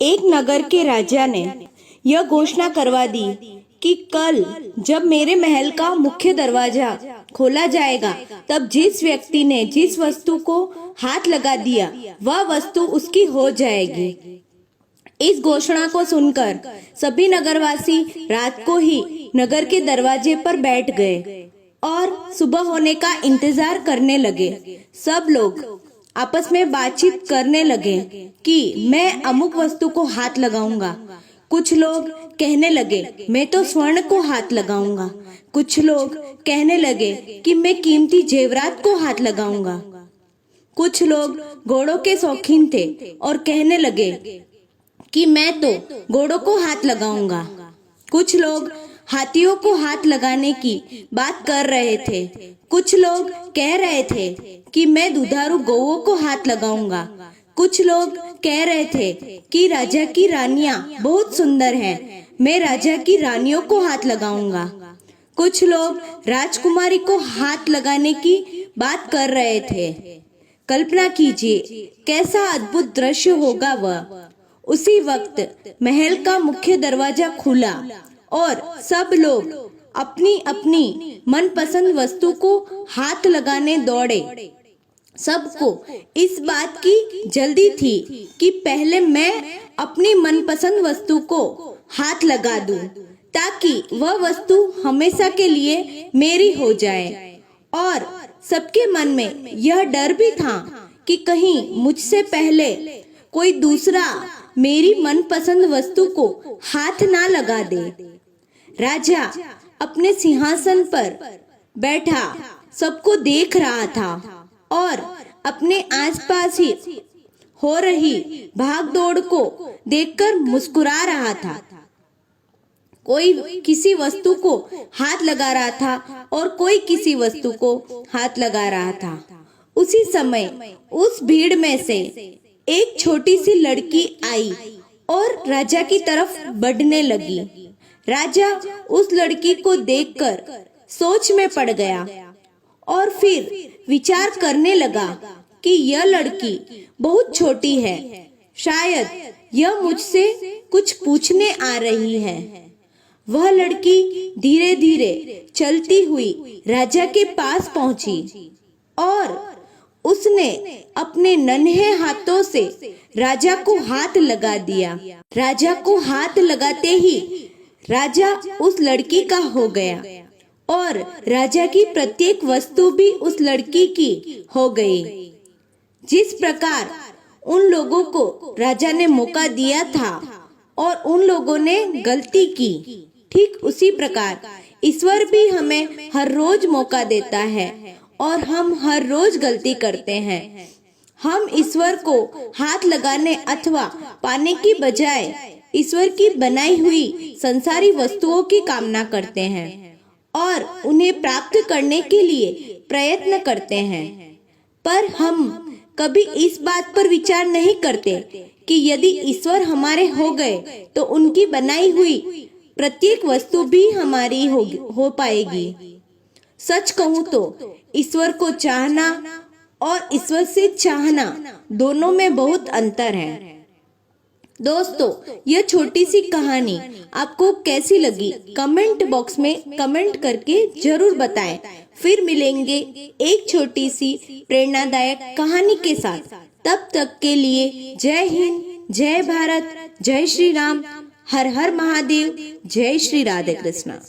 एक नगर के राजा ने यह घोषणा करवा दी कि कल जब मेरे महल का मुख्य दरवाजा खोला जाएगा, तब जिस व्यक्ति ने जिस वस्तु को हाथ लगा दिया वह वस्तु उसकी हो जाएगी। इस घोषणा को सुनकर सभी नगरवासी रात को ही नगर के दरवाजे पर बैठ गए और सुबह होने का इंतजार करने लगे। सब लोग आपस में बातचीत करने लगे कि मैं अमुक वस्तु को हाथ लगाऊंगा। कुछ लोग कहने लगे मैं तो स्वर्ण को हाथ लगाऊंगा। कुछ लोग कहने लगे कि मैं कीमती जेवरात को हाथ लगाऊंगा। कुछ लोग घोड़ों के शौकीन थे और कहने लगे कि मैं तो घोड़ों को हाथ लगाऊंगा। कुछ लोग हाथियों को हाथ लगाने की बात कर रहे थे। कुछ लोग कह रहे थे कि मैं दुधारू गौओं को हाथ लगाऊंगा। कुछ लोग कह रहे थे कि राजा की रानियां बहुत सुंदर हैं, मैं राजा की रानियों को हाथ लगाऊंगा। कुछ लोग राजकुमारी को हाथ लगाने की बात कर रहे थे। कल्पना कीजिए कैसा अद्भुत दृश्य होगा वह। उसी वक्त महल का मुख्य दरवाजा खुला और सब लोग अपनी अपनी मनपसंद वस्तु को हाथ लगाने दौड़े। सबको इस बात की जल्दी थी कि पहले मैं अपनी मनपसंद वस्तु को हाथ लगा दूं, ताकि वह वस्तु हमेशा के लिए मेरी हो जाए। और सबके मन में यह डर भी था कि कहीं मुझसे पहले कोई दूसरा मेरी मनपसंद वस्तु को हाथ ना लगा दे। राजा अपने सिंहासन पर बैठा सबको देख रहा था और अपने आसपास ही हो रही भागदौड़ को देखकर मुस्कुरा रहा था। कोई किसी वस्तु को हाथ लगा रहा था और कोई किसी वस्तु को हाथ लगा रहा था। उसी समय उस भीड़ में से एक छोटी सी लड़की आई और राजा की तरफ बढ़ने लगी। राजा उस लड़की को देखकर सोच में पड़ गया और फिर विचार करने लगा कि यह लड़की बहुत छोटी है, शायद यह मुझसे कुछ पूछने आ रही है। वह लड़की धीरे धीरे चलती हुई राजा के पास पहुंची और उसने अपने नन्हे हाथों से राजा को हाथ लगा दिया। राजा को हाथ लगाते ही राजा उस लड़की का हो गया और राजा की प्रत्येक वस्तु भी उस लड़की की हो गई। जिस प्रकार उन लोगों को राजा ने मौका दिया था और उन लोगों ने गलती की, ठीक उसी प्रकार ईश्वर भी हमें हर रोज मौका देता है और हम हर रोज गलती करते हैं। हम ईश्वर को हाथ लगाने अथवा पाने की बजाय ईश्वर की बनाई हुई संसारी वस्तुओं की कामना करते हैं और उन्हें प्राप्त करने के लिए प्रयत्न करते हैं। पर हम कभी इस बात पर विचार नहीं करते कि यदि ईश्वर हमारे हो गए तो उनकी बनाई हुई प्रत्येक वस्तु भी हमारी हो पाएगी। सच कहूँ तो ईश्वर को चाहना और ईश्वर से चाहना दोनों में बहुत अंतर है। दोस्तों, यह छोटी सी कहानी आपको कैसी लगी कमेंट बॉक्स में कमेंट करके जरूर बताएं। फिर मिलेंगे एक छोटी सी प्रेरणादायक कहानी के साथ। तब तक के लिए जय हिंद, जय भारत, जय श्री राम, हर हर महादेव, जय श्री राधे कृष्णा।